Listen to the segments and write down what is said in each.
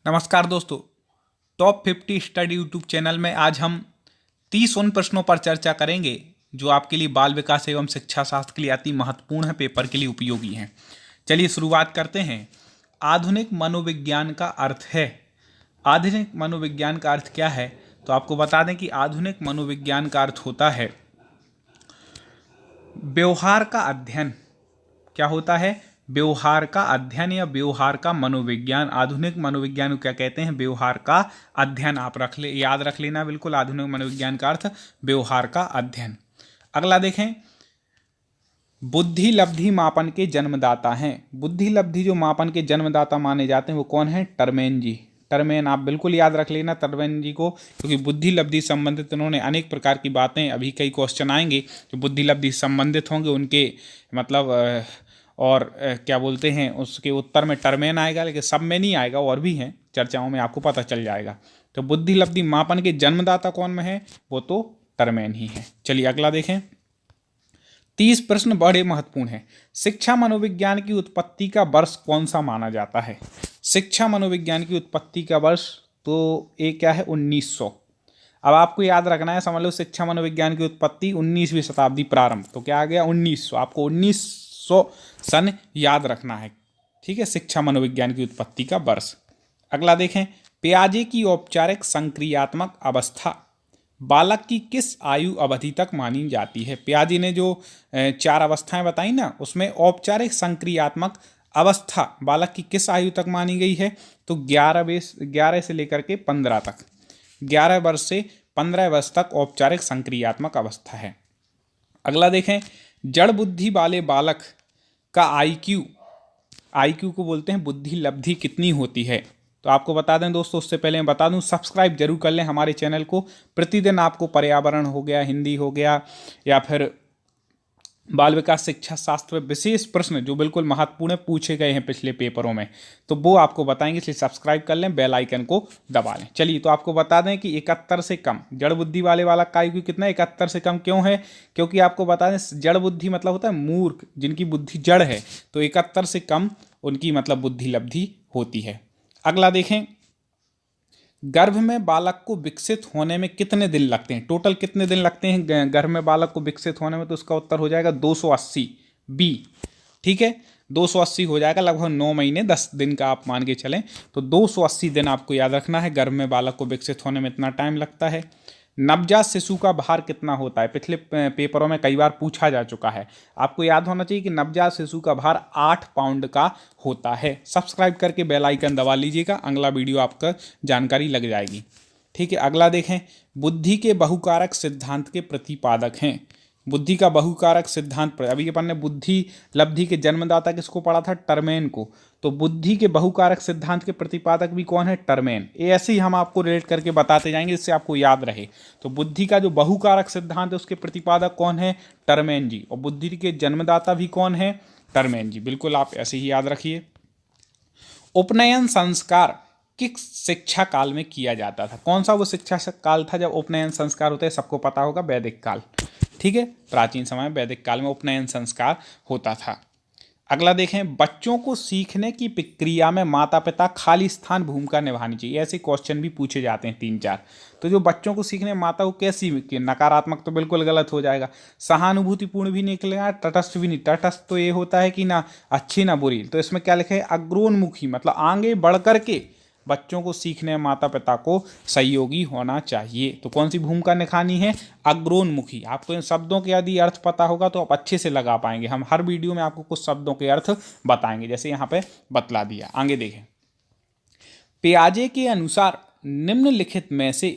नमस्कार दोस्तों, top 50 study YouTube channel में आज हम 30 उन प्रश्नों पर चर्चा करेंगे जो आपके लिए बाल विकास एवं शिक्षा शास्त्र के लिए अति महत्वपूर्ण है, पेपर के लिए उपयोगी हैं। चलिए शुरुआत करते हैं। आधुनिक मनोविज्ञान का अर्थ है। आधुनिक मनोविज्ञान का अर्थ क्या है? तो आपको बता दें कि आधुनिक मनोविज्ञान का अर्थ होता है व्यवहार का अध्ययन। क्या होता है? व्यवहार का अध्ययन या व्यवहार का मनोविज्ञान। आधुनिक मनोविज्ञान को क्या कहते हैं? व्यवहार का अध्ययन। आप याद रख लेना बिल्कुल। आधुनिक मनोविज्ञान का अर्थ व्यवहार का अध्ययन। अगला देखें, बुद्धि लब्धि मापन के जन्मदाता हैं। बुद्धि लब्धि जो मापन के जन्मदाता माने जाते हैं वो कौन है? टर्मेन जी। टर्मेन आप बिल्कुल याद रख लेना टर्मेन जी को, क्योंकि बुद्धि लब्धि संबंधित उन्होंने अनेक प्रकार की बातें, अभी कई क्वेश्चन आएंगे जो बुद्धि लब्धि संबंधित होंगे उनके मतलब और क्या बोलते हैं उसके उत्तर में टर्मेन आएगा, लेकिन सब में नहीं आएगा, और भी हैं चर्चाओं में, आपको पता चल जाएगा। तो बुद्धि लब्धि मापन के जन्मदाता कौन में है? वो तो टर्मेन ही है। चलिए अगला देखें। 30 प्रश्न बड़े महत्वपूर्ण हैं। शिक्षा मनोविज्ञान की उत्पत्ति का वर्ष कौन सा माना जाता है? शिक्षा मनोविज्ञान की उत्पत्ति का वर्ष तो एक क्या है? 1900। अब आपको याद रखना है, समझ लो शिक्षा मनोविज्ञान की उत्पत्ति 19वीं शताब्दी प्रारंभ, तो क्या आ गया? 1900। आपको 1900 सन याद रखना है, ठीक है, शिक्षा मनोविज्ञान की उत्पत्ति का वर्ष। अगला देखें, पियाजे की औपचारिक संक्रियात्मक अवस्था बालक की किस आयु अवधि तक मानी जाती है? पियाजे ने जो 4 अवस्थाएं बताई ना, उसमें औपचारिक संक्रियात्मक अवस्था बालक की किस आयु तक मानी गई है? तो 11 से लेकर के 15 तक, 11 वर्ष से 15 वर्ष तक औपचारिक संक्रियात्मक अवस्था है। अगला देखें, जड़ बुद्धि वाले बालक का आईक्यू को बोलते हैं बुद्धि लब्धि कितनी होती है? तो आपको बता दें दोस्तों, उससे पहले मैं बता दूं, सब्सक्राइब जरूर कर लें हमारे चैनल को। प्रतिदिन आपको पर्यावरण हो गया, हिंदी हो गया, या फिर बाल विकास शिक्षा शास्त्र में विशेष प्रश्न जो बिल्कुल महत्वपूर्ण है, पूछे गए हैं पिछले पेपरों में, तो वो आपको बताएंगे, इसलिए सब्सक्राइब कर लें, बेल आइकन को दबा लें। चलिए, तो आपको बता दें कि 71 से कम जड़ बुद्धि वाले वाला का IQ कितना है? 71 से कम क्यों है? क्योंकि आपको बता दें, जड़ बुद्धि मतलब होता है मूर्ख, जिनकी बुद्धि जड़ है, तो 71 से कम उनकी मतलब बुद्धि लब्धि होती है। अगला देखें, गर्भ में बालक को विकसित होने में कितने दिन लगते हैं? टोटल कितने दिन लगते हैं गर्भ में बालक को विकसित होने में? तो उसका उत्तर हो जाएगा 280 बी। ठीक है, 280 हो जाएगा, लगभग 9 महीने 10 दिन का आप मान के चलें, तो 280 दिन आपको याद रखना है। गर्भ में बालक को विकसित होने में इतना टाइम लगता है। नवजात शिशु का भार कितना होता है? पिछले पेपरों में कई बार पूछा जा चुका है, आपको याद होना चाहिए कि नवजात शिशु का भार 8 पाउंड का होता है। सब्सक्राइब करके बेल आइकन दबा लीजिएगा, अगला वीडियो आपका जानकारी लग जाएगी। ठीक है, अगला देखें, बुद्धि के बहुकारक सिद्धांत के प्रतिपादक हैं। बुद्धि का बहुकारक सिद्धांत पर अभी अपन ने बुद्धि लब्धि के जन्मदाता किसको पढ़ा था? टर्मेन को। तो बुद्धि के बहुकारक सिद्धांत के प्रतिपादक भी कौन है? टर्मेन। ये ऐसे ही हम आपको रिलेट करके बताते जाएंगे जिससे आपको याद रहे। तो बुद्धि का जो बहुकारक सिद्धांत है उसके प्रतिपादक कौन है? टर्मेन जी। और बुद्धि के जन्मदाता भी कौन है? टर्मेन जी। बिल्कुल आप ऐसे ही याद रखिए। उपनयन संस्कार किस शिक्षा काल में किया जाता था? कौन सा वो शिक्षा काल था जब उपनयन संस्कार होते हैं? सबको पता होगा, वैदिक काल। ठीक है, प्राचीन समय में वैदिक काल में उपनयन संस्कार होता था। अगला देखें, बच्चों को सीखने की प्रक्रिया में माता पिता खाली स्थान भूमिका निभानी चाहिए। ऐसे क्वेश्चन भी पूछे जाते हैं 3-4। तो जो बच्चों को सीखने में माता को कैसी, नकारात्मक तो बिल्कुल गलत हो जाएगा, सहानुभूतिपूर्ण भी निकलेगा, तटस्थ भी नहीं। तटस्थ तो ये होता है कि ना अच्छी ना बुरी, तो इसमें क्या लिखे है? अग्रोन्मुखी, मतलब आगे बढ़ करके बच्चों को सीखने में माता पिता को सहयोगी होना चाहिए। तो कौन सी भूमिका निभानी है? अग्रोन्मुखी। आपको इन शब्दों के यदि अर्थ पता होगा तो आप अच्छे से लगा पाएंगे। हम हर वीडियो में आपको कुछ शब्दों के अर्थ बताएंगे, जैसे यहाँ पे बतला दिया। आगे देखें, पियाजे के अनुसार निम्नलिखित में से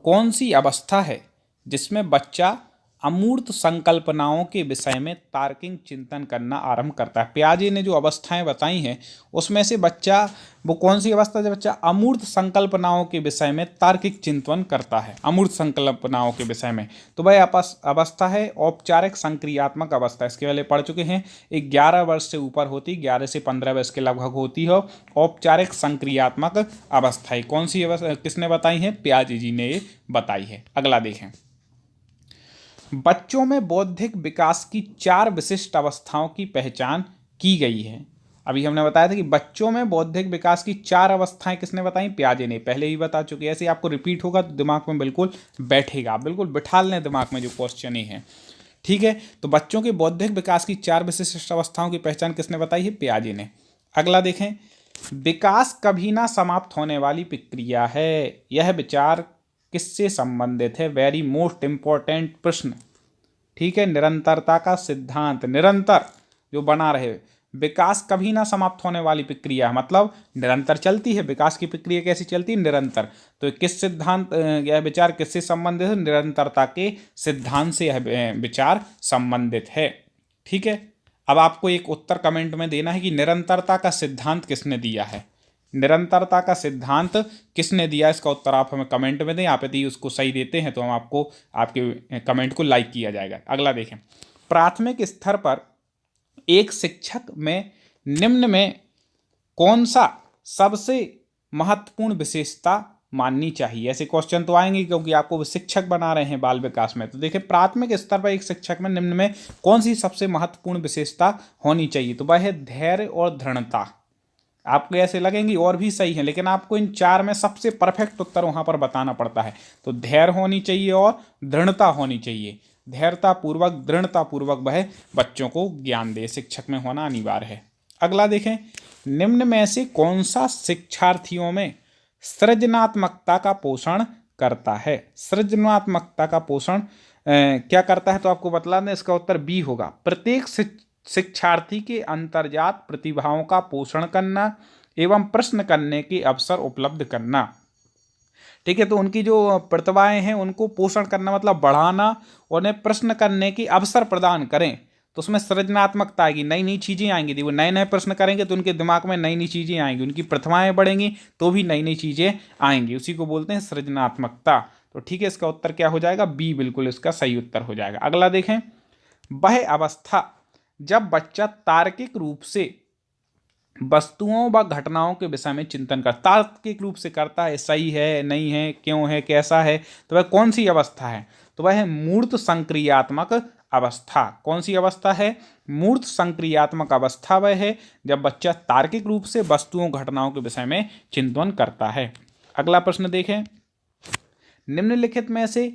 कौन सी अवस्था है जिसमें बच्चा अमूर्त संकल्पनाओं के विषय में तार्किक चिंतन करना आरंभ करता है? पियाजे ने जो अवस्थाएं बताई हैं उसमें से बच्चा, वो कौन सी अवस्था जब बच्चा अमूर्त संकल्पनाओं के विषय में तार्किक चिंतन करता है? अमूर्त संकल्पनाओं के विषय में, तो भाई अवस्था है औपचारिक संक्रियात्मक अवस्था। इसके पहले पढ़ चुके हैं। 11 वर्ष से ऊपर होती, 11 से 15 वर्ष के लगभग होती है औपचारिक संक्रियात्मक अवस्था। कौन सी अवस्था किसने बताई है? पियाजे जी ने ये बताई है। अगला देखें, बच्चों में बौद्धिक विकास की 4 विशिष्ट अवस्थाओं की पहचान की गई है। अभी हमने बताया था कि बच्चों में बौद्धिक विकास की 4 अवस्थाएं किसने बताई, पियाजे ने, पहले ही बता चुके। ऐसे आपको रिपीट होगा तो दिमाग में बिल्कुल बैठेगा, बिल्कुल बिठा लें दिमाग में जो क्वेश्चन ही है, ठीक है। तो बच्चों के बौद्धिक विकास की 4 विशिष्ट अवस्थाओं की पहचान किसने बताई है, पियाजे ने। अगला देखें, विकास कभी ना समाप्त होने वाली प्रक्रिया है, यह विचार किससे संबंधित है, वेरी मोस्ट इंपॉर्टेंट प्रश्न, ठीक है। निरंतरता का सिद्धांत, निरंतर जो बना रहे, विकास कभी ना समाप्त होने वाली प्रक्रिया है, मतलब निरंतर चलती है। विकास की प्रक्रिया कैसी चलती है, निरंतर। तो किस सिद्धांत, यह विचार किससे संबंधित है, निरंतरता के सिद्धांत से यह विचार संबंधित है, ठीक है। अब आपको एक उत्तर कमेंट में देना है कि निरंतरता का सिद्धांत किसने दिया है, निरंतरता का सिद्धांत किसने दिया, इसका उत्तर आप हमें कमेंट में दें। आप यदि उसको सही देते हैं तो हम आपको, आपके कमेंट को लाइक किया जाएगा। अगला देखें, प्राथमिक स्तर पर एक शिक्षक में निम्न में कौन सा सबसे महत्वपूर्ण विशेषता माननी चाहिए। ऐसे क्वेश्चन तो आएंगे क्योंकि आपको शिक्षक बना रहे हैं बाल विकास में। तो देखिए, प्राथमिक स्तर पर एक शिक्षक में निम्न में कौन सी सबसे महत्वपूर्ण विशेषता होनी चाहिए, तो वह है धैर्य और दृढ़ता। आपको ऐसे लगेंगी और भी सही है, लेकिन आपको इन 4 में सबसे परफेक्ट उत्तर वहां पर बताना पड़ता है। तो धैर्य होनी चाहिए और दृढ़ता होनी चाहिए, धैर्यता पूर्वक, दृढ़ता पूर्वक वह बच्चों को ज्ञान दे, शिक्षक में होना अनिवार्य है। अगला देखें, निम्न में से कौन सा शिक्षार्थियों में सृजनात्मकता का पोषण करता है, सृजनात्मकता का पोषण क्या करता है, तो आपको बतला दें, इसका उत्तर बी होगा। प्रत्येक शिक्षार्थी के अंतर्जात प्रतिभाओं का पोषण करना एवं प्रश्न करने के अवसर उपलब्ध करना, ठीक है। तो उनकी जो प्रतिभाएं हैं उनको पोषण करना मतलब बढ़ाना, उन्हें प्रश्न करने की अवसर प्रदान करें, तो उसमें सृजनात्मकता आएगी, नई नई चीज़ें आएंगी। वो नए नए प्रश्न करेंगे तो उनके दिमाग में नई नई चीज़ें आएंगी, उनकी प्रतिभाएं बढ़ेंगी तो भी नई नई चीज़ें आएंगी, उसी को बोलते हैं सृजनात्मकता। तो ठीक है, इसका उत्तर क्या हो जाएगा, बी बिल्कुल इसका सही उत्तर हो जाएगा। अगला देखें, वह अवस्था जब बच्चा तार्किक रूप से वस्तुओं व घटनाओं के विषय में चिंतन कर, तार्किक रूप से करता है, सही है, नहीं है, क्यों है, कैसा है, तो वह कौन सी अवस्था है, तो वह है मूर्त संक्रियात्मक अवस्था। कौन सी अवस्था है, मूर्त संक्रियात्मक अवस्था वह है जब बच्चा तार्किक रूप से वस्तुओं घटनाओं के विषय में चिंतन करता है। अगला प्रश्न देखें, निम्नलिखित में से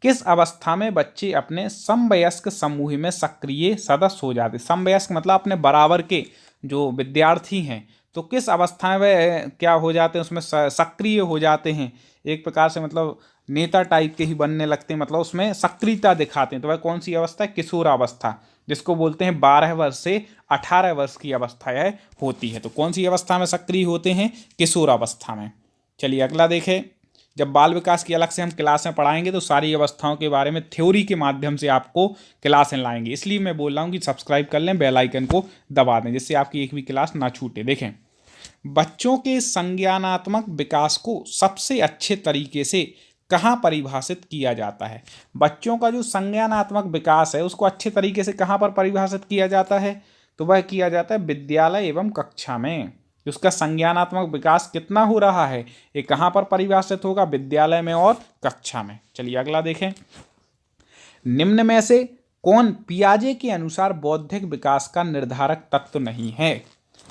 किस अवस्था में बच्चे अपने समवयस्क समूह में सक्रिय सदस्य हो जाते, समवयस्क मतलब अपने बराबर के जो विद्यार्थी हैं, तो किस अवस्था में वह क्या हो जाते हैं, उसमें सक्रिय हो जाते हैं, एक प्रकार से मतलब नेता टाइप के ही बनने लगते हैं, मतलब उसमें सक्रियता दिखाते हैं। तो वह कौन सी अवस्था है, किशोरावस्था, जिसको बोलते हैं 12 वर्ष से 18 वर्ष की अवस्था यह होती है। तो कौन सी अवस्था में सक्रिय होते हैं, किशोरावस्था में। चलिए अगला देखें, जब बाल विकास की अलग से हम क्लासें पढ़ाएंगे तो सारी अवस्थाओं के बारे में थ्योरी के माध्यम से आपको क्लासें लाएंगे, इसलिए मैं बोल रहा हूँ कि सब्सक्राइब कर लें, बेल आइकन को दबा दें, जिससे आपकी एक भी क्लास ना छूटे। देखें, बच्चों के संज्ञानात्मक विकास को सबसे अच्छे तरीके से कहाँ परिभाषित किया जाता है, बच्चों का जो संज्ञानात्मक विकास है उसको अच्छे तरीके से कहाँ पर परिभाषित किया जाता है, तो वह किया जाता है विद्यालय एवं कक्षा में। उसका संज्ञानात्मक विकास कितना हो रहा है, ये कहाँ पर परिभाषित होगा, विद्यालय में और कक्षा में। चलिए अगला देखें, निम्न में से कौन पियाजे के अनुसार बौद्धिक विकास का निर्धारक तत्व नहीं है।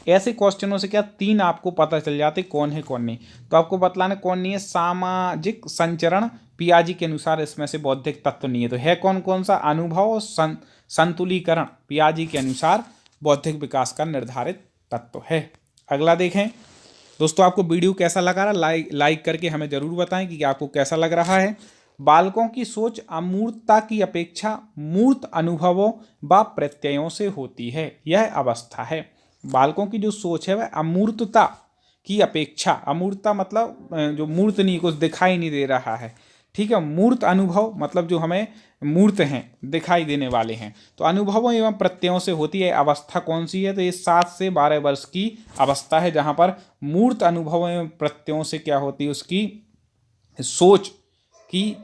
ऐसे क्वेश्चनों से क्या 3 आपको पता चल जाते कौन है कौन नहीं, तो आपको बतलाना कौन नहीं है, सामाजिक संचरण पियाजे के अनुसार इसमें से बौद्धिक तत्व नहीं है, तो है कौन कौन सा, अनुभव और संतुलीकरण पियाजे के अनुसार बौद्धिक विकास का निर्धारित तत्व है। अगला देखें दोस्तों, आपको वीडियो कैसा लगा रहा, लाइक करके हमें ज़रूर बताएं कि आपको कैसा लग रहा है। बालकों की सोच अमूर्तता की अपेक्षा मूर्त अनुभवों व प्रत्ययों से होती है, यह अवस्था है। बालकों की जो सोच है वह अमूर्तता की अपेक्षा, अमूर्तता मतलब जो मूर्त नहीं, कुछ दिखाई नहीं दे रहा है, ठीक है। मूर्त अनुभव मतलब जो हमें मूर्त हैं, दिखाई देने वाले हैं, तो अनुभवों एवं प्रत्ययों से होती है। अवस्था कौन सी है, तो ये 7 से 12 वर्ष की अवस्था है, जहाँ पर मूर्त अनुभवों एवं प्रत्ययों से क्या होती है, उसकी सोच की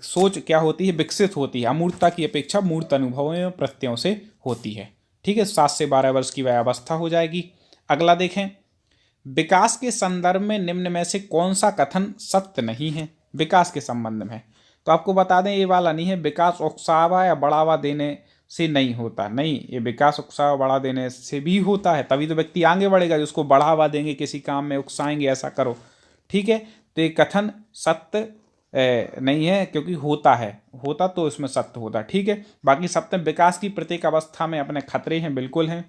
सोच क्या होती है, विकसित होती है। अमूर्तता की अपेक्षा मूर्त अनुभवों एवं प्रत्ययों से होती है, ठीक है। 7 से 12 वर्ष की वह अवस्था हो जाएगी। अगला देखें, विकास के संदर्भ में निम्न में से कौन सा कथन सत्य नहीं है, विकास के संबंध में, तो आपको बता दें ये वाला नहीं है, विकास उकसावा या बढ़ावा देने से नहीं होता। नहीं, ये विकास उत्साह बढ़ा देने से भी होता है, तभी तो व्यक्ति आगे बढ़ेगा, जिसको बढ़ावा देंगे, किसी काम में उकसाएंगे ऐसा करो। ठीक है, तो ये कथन सत्य नहीं है, क्योंकि होता तो इसमें सत्य होता। ठीक है, बाकी सप्तम, विकास की प्रत्येक अवस्था में अपने खतरे हैं, बिल्कुल हैं।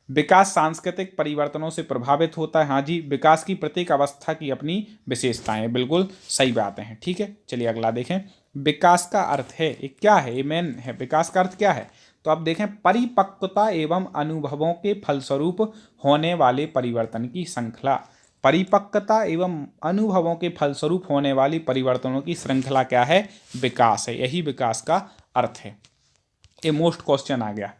विकास सांस्कृतिक परिवर्तनों से प्रभावित होता है, हाँ जी। विकास की प्रत्येक अवस्था की अपनी विशेषताएं, बिल्कुल सही बातें हैं। ठीक है, चलिए अगला देखें। विकास का अर्थ है, ये क्या है, ये मेन है, विकास का अर्थ क्या है। तो आप देखें, परिपक्वता एवं अनुभवों के फलस्वरूप होने वाले परिवर्तन की श्रृंखला। परिपक्वता एवं अनुभवों के फलस्वरूप होने वाली परिवर्तनों की श्रृंखला क्या है, विकास है, यही विकास का अर्थ है। ये मोस्ट क्वेश्चन आ गया।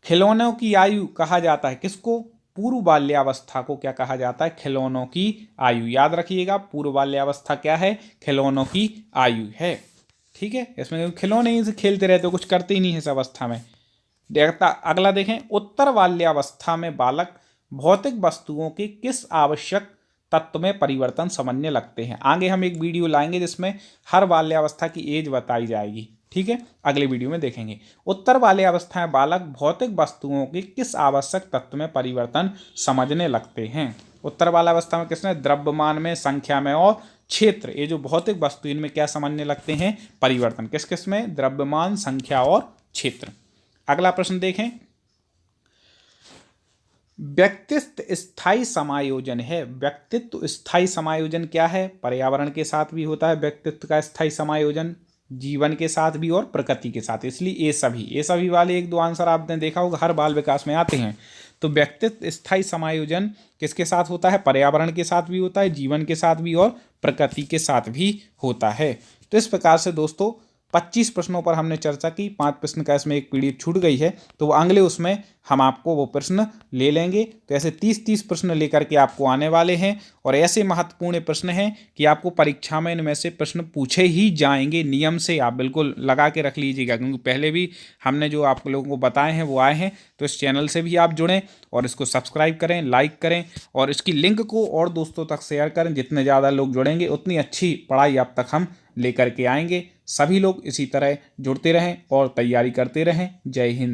खिलौनों की आयु कहा जाता है किसको, पूर्व बाल्यावस्था को क्या कहा जाता है, खिलौनों की आयु। याद रखिएगा, पूर्व बाल्यावस्था क्या है, खिलौनों की आयु है। ठीक है, इसमें खिलौने ही से खेलते रहते हो, कुछ करते ही नहीं है इस अवस्था में। अगला देखें, उत्तर बाल्यावस्था में बालक भौतिक वस्तुओं के किस आवश्यक तत्व में परिवर्तन समझने लगते हैं। आगे हम एक वीडियो लाएंगे जिसमें हर बाल्यावस्था की एज बताई जाएगी। ठीक है, अगले वीडियो में देखेंगे। उत्तर बाल्यावस्था में बालक भौतिक वस्तुओं के किस आवश्यक तत्व में परिवर्तन समझने लगते हैं। उत्तर बाल्यावस्था में किसने, द्रव्यमान में, संख्या में और क्षेत्र, ये जो भौतिक वस्तु, इनमें क्या समझने लगते हैं, परिवर्तन। किस किस में, द्रव्यमान, संख्या और क्षेत्र। अगला प्रश्न देखें, व्यक्तित्व स्थायी समायोजन है। व्यक्तित्व स्थायी समायोजन क्या है, पर्यावरण के साथ भी होता है व्यक्तित्व का स्थायी समायोजन, जीवन के साथ भी और प्रकृति के साथ। इसलिए ये सभी वाले एक दो आंसर आपने देखा होगा, हर बाल विकास में आते हैं। तो व्यक्तित्व स्थायी समायोजन किसके साथ होता है, पर्यावरण के साथ भी होता है, जीवन के साथ भी और प्रकृति के साथ भी होता है। तो इस प्रकार से दोस्तों 25 प्रश्नों पर हमने चर्चा की। 5 प्रश्न का इसमें एक पीडीएफ छूट गई है, तो वो अगले उसमें हम आपको वो प्रश्न ले लेंगे। तो ऐसे 30 प्रश्न लेकर के आपको आने वाले हैं, और ऐसे महत्वपूर्ण प्रश्न हैं कि आपको परीक्षा में इनमें से प्रश्न पूछे ही जाएंगे। नियम से आप बिल्कुल लगा के रख लीजिएगा, क्योंकि पहले भी हमने जो आप लोगों को बताए हैं वो आए हैं। तो इस चैनल से भी आप जुड़ें और इसको सब्सक्राइब करें, लाइक करें, और इसकी लिंक को और दोस्तों तक शेयर करें। जितने ज़्यादा लोग जुड़ेंगे उतनी अच्छी पढ़ाई आप तक हम लेकर के आएंगे। सभी लोग इसी तरह जुड़ते रहें और तैयारी करते रहें। जय हिंद।